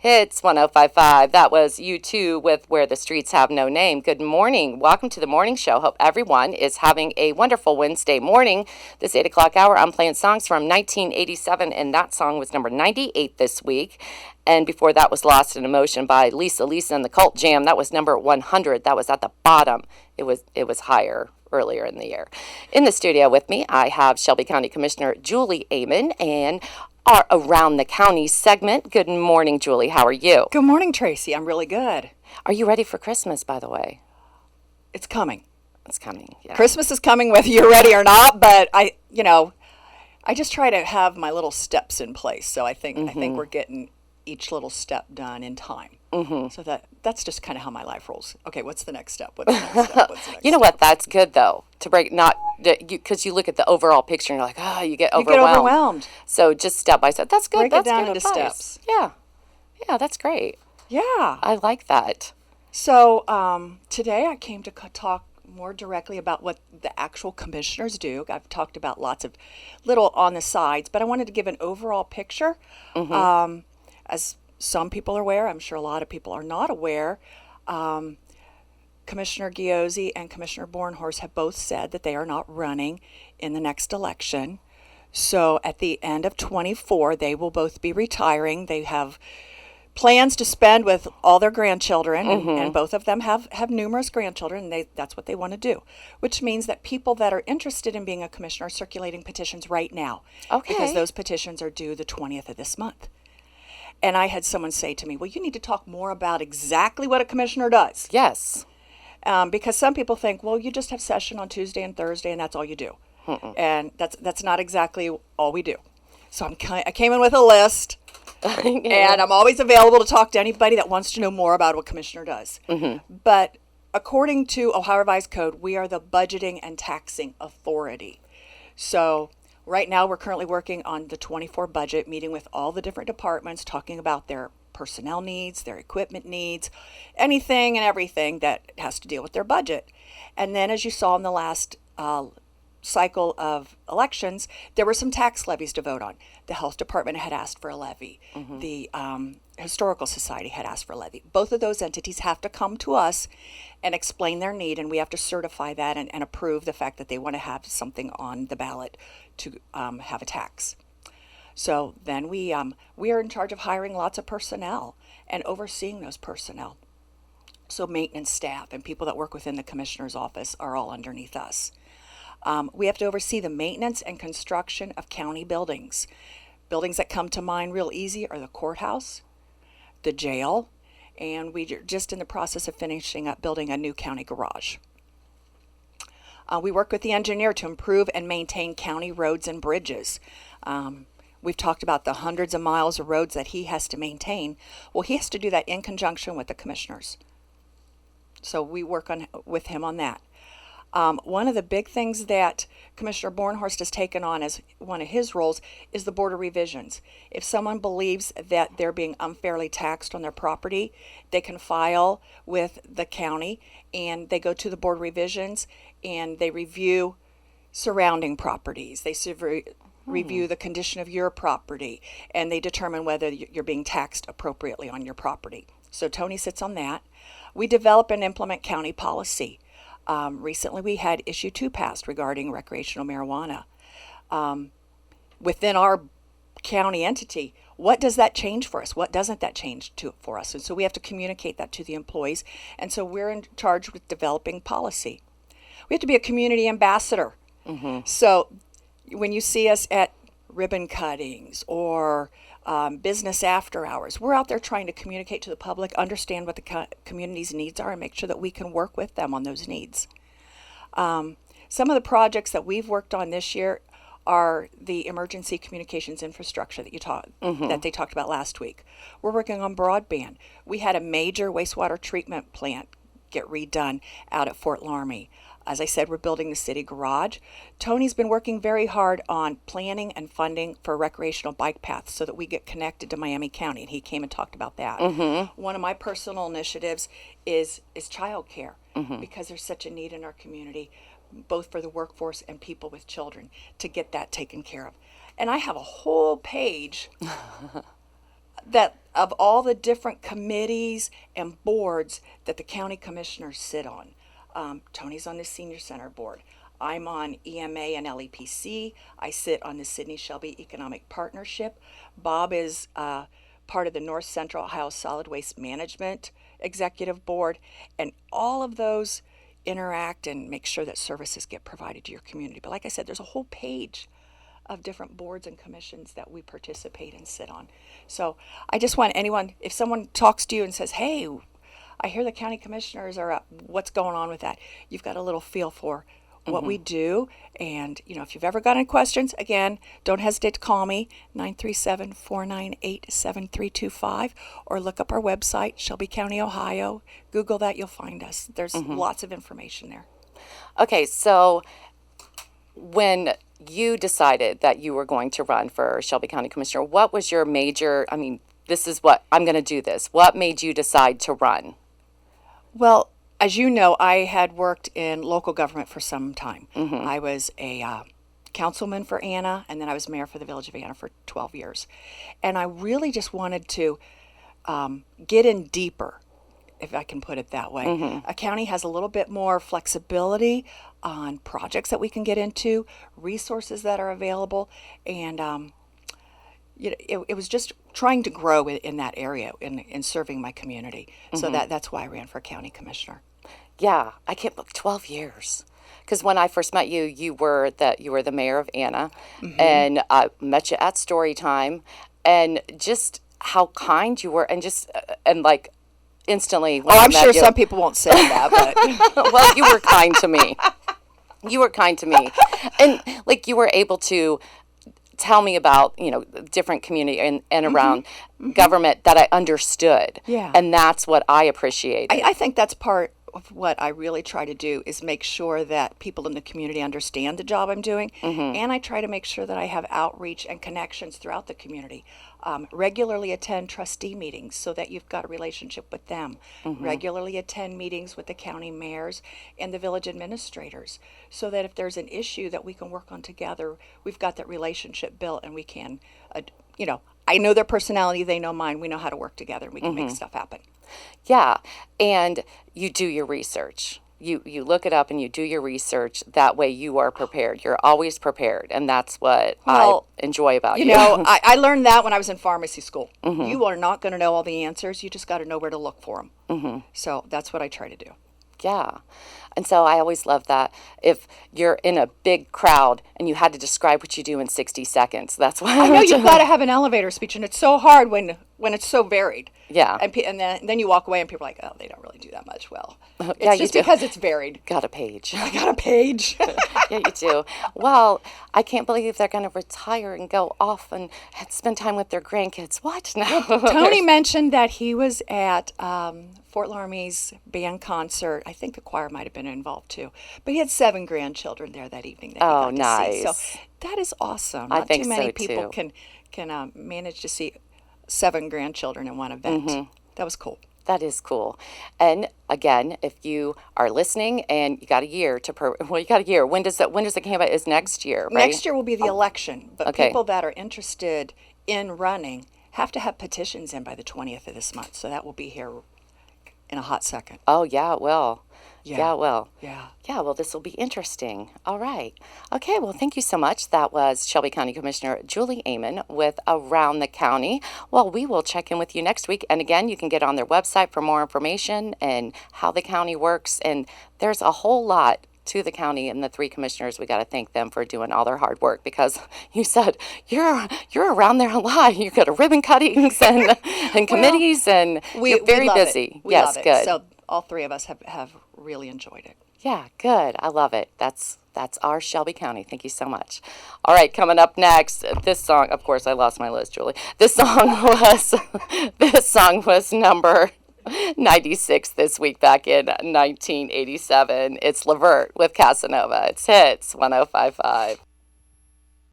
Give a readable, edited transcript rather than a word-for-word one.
Hits 1055. That was U2 with Where the Streets Have No Name. Good morning. Welcome to the morning show. Hope everyone is having a wonderful Wednesday morning. This 8 o'clock hour, I'm playing songs from 1987, and that song was number 98 this week. And before that was Lost in Emotion by Lisa and the Cult Jam. That was number 100. That was at the bottom. It was higher earlier in the year. In the studio with me, I have Shelby County Commissioner Julie Eheman and our Around the County segment. Good morning, Julie. How are you? Good morning, Tracey. I'm really good. Are you ready for Christmas, by the way? It's coming. It's coming, yeah. Christmas is coming whether you're ready or not, but I just try to have my little steps in place. So I think we're getting each little step done in time. So that's just kind of how my life rolls. Okay, what's the next step? What's the next step? What's the next You know step? what? That's good, though, to break, not, because you look at the overall picture and you're like, oh, you get You get overwhelmed. overwhelmed. So just step by step. That's good. Break it That's down good into advice. steps. Yeah. Yeah, that's great. Yeah. I like that. So today I came to talk more directly about what the actual commissioners do. I've talked about lots of little on the sides, but I wanted to give an overall picture. As some people are aware, I'm sure a lot of people are not aware, Commissioner Giozzi and Commissioner Bornhorst have both said that they are not running in the next election. So at the end of 24, they will both be retiring. They have plans to spend with all their grandchildren, and both of them have numerous grandchildren, and that's what they want to do, which means that people that are interested in being a commissioner are circulating petitions right now. Okay. Because those petitions are due the 20th of this month. And I had someone say to me, well, you need to talk more about exactly what a commissioner does. Yes. Because some people think, well, you just have session on Tuesday and Thursday, and that's all you do. And that's not exactly all we do. So I came in with a list, and I'm always available to talk to anybody that wants to know more about what commissioner does. But according to Ohio Revised Code, we are the budgeting and taxing authority. So right now we're currently working on the 24 budget, meeting with all the different departments, talking about their personnel needs, their equipment needs, anything and everything that has to deal with their budget. And then, as you saw in the last cycle of elections, there were some tax levies to vote on. The health department had asked for a levy. The historical society had asked for a levy. Both of those entities have to come to us and explain their need, and we have to certify that and approve the fact that they want to have something on the ballot to have a tax. So then we are in charge of hiring lots of personnel and overseeing those personnel. So maintenance staff and people that work within the commissioner's office are all underneath us. We have to oversee the maintenance and construction of county buildings. Buildings that come to mind real easy are the courthouse, the jail, and we're just in the process of finishing up building a new county garage. We work with the engineer to improve and maintain county roads and bridges. We've talked about the hundreds of miles of roads that he has to maintain. Well, he has to do that in conjunction with the commissioners. So we work with him on that. One of the big things that Commissioner Bornhorst has taken on as one of his roles is the Board of Revisions. If someone believes that they're being unfairly taxed on their property, they can file with the county, and they go to the Board of Revisions and they review surrounding properties. They review the condition of your property, and they determine whether you're being taxed appropriately on your property. So Tony sits on that. We develop and implement county policy. Recently we had issue 2 passed regarding recreational marijuana. Within our county entity, what does that change for us? What doesn't that change for us? And so we have to communicate that to the employees. And so we're in charge with developing policy. We have to be a community ambassador. So when you see us at ribbon cuttings or business after hours, we're out there trying to communicate to the public, understand what the community's needs are, and make sure that we can work with them on those needs. Some of the projects that we've worked on this year are the emergency communications infrastructure that they talked about last week. We're working on broadband. We had a major wastewater treatment plant get redone out at Fort Laramie. As I said, we're building the city garage. Tony's been working very hard on planning and funding for recreational bike paths so that we get connected to Miami County, and he came and talked about that. One of my personal initiatives is childcare, because there's such a need in our community, both for the workforce and people with children, to get that taken care of. And I have a whole page that of all the different committees and boards that the county commissioners sit on. Tony's on the senior center board. I'm on EMA and LEPC. I sit on the Sydney Shelby Economic Partnership. Bob is part of the North Central Ohio Solid Waste Management Executive Board. And all of those interact and make sure that services get provided to your community. But like I said, there's a whole page of different boards and commissions that we participate and sit on. So I just want anyone, if someone talks to you and says, hey, I hear the county commissioners are up, what's going on with that? You've got a little feel for what we do. And, if you've ever got any questions, again, don't hesitate to call me, 937-498-7325, or look up our website, Shelby County, Ohio. Google that, you'll find us. There's lots of information there. Okay, so when you decided that you were going to run for Shelby County Commissioner, what was your major, this is what, I'm going to do this. What made you decide to run? Well, as you know, I had worked in local government for some time. I was a councilman for Anna, and then I was mayor for the village of Anna for 12 years. And I really just wanted to get in deeper, if I can put it that way. A county has a little bit more flexibility on projects that we can get into, resources that are available, and it was just trying to grow in that area in serving my community. So that's why I ran for county commissioner. Yeah, I can't believe 12 years. Because when I first met you, you were the mayor of Anna, and I met you at story time, and just how kind you were, and just like instantly. When I'm sure some people won't say that, but well, you were kind to me. You were kind to me, and like you were able to tell me about different community and around government that I understood. Yeah, and that's what I appreciate. I think that's part of what I really try to do is make sure that people in the community understand the job I'm doing, and I try to make sure that I have outreach and connections throughout the community. Regularly attend trustee meetings so that you've got a relationship with them. Regularly attend meetings with the county mayors and the village administrators so that if there's an issue that we can work on together, we've got that relationship built and we can, I know their personality, they know mine, we know how to work together and we can make stuff happen. Yeah, and you do your research. You look it up and you do your research. That way you are prepared. You're always prepared, and that's what I enjoy about you. I learned that when I was in pharmacy school. You are not going to know all the answers. You just got to know where to look for them. So that's what I try to do. Yeah. And so I always love that. If you're in a big crowd and you had to describe what you do in 60 seconds, that's why I know you've got to have an elevator speech, and it's so hard when it's so varied. Yeah. And then you walk away and people are like, oh, they don't really do that much. Well, it's yeah, just because it's varied. Got a page. I got a page. Yeah, you do. Well, I can't believe they're going to retire and go off and spend time with their grandkids. What? No. Tony mentioned that he was at Fort Laramie's band concert. I think the choir might have been involved too. But he had 7 grandchildren there that evening that he got to nice. see. So that is awesome. I think too many so, people too. can manage to see 7 grandchildren in one event. That was cool. That is cool. And again, if you are listening and you got a year to you got a year. When does the campaign is next year, right? Next year will be the election, but people that are interested in running have to have petitions in by the 20th of this month. So that will be here in a hot second. Oh, yeah, it will. Yeah, it will. Yeah. Yeah, well, this will be interesting. All right. Okay, well, thank you so much. That was Shelby County Commissioner Julie Eheman with Around the County. Well, we will check in with you next week. And again, you can get on their website for more information and how the county works. And there's a whole lot to the county and the 3 commissioners. We got to thank them for doing all their hard work, because you said you're around there a lot. You got ribbon cuttings and committees, and you're very busy. We love it. Good. So all 3 of us have really enjoyed it. Yeah, good. I love it. That's our Shelby County. Thank you so much. All right, coming up next, this song. Of course, I lost my list, Julie. This song was number 96 this week back in 1987. It's Levert with Casanova. It's Hits 105.5.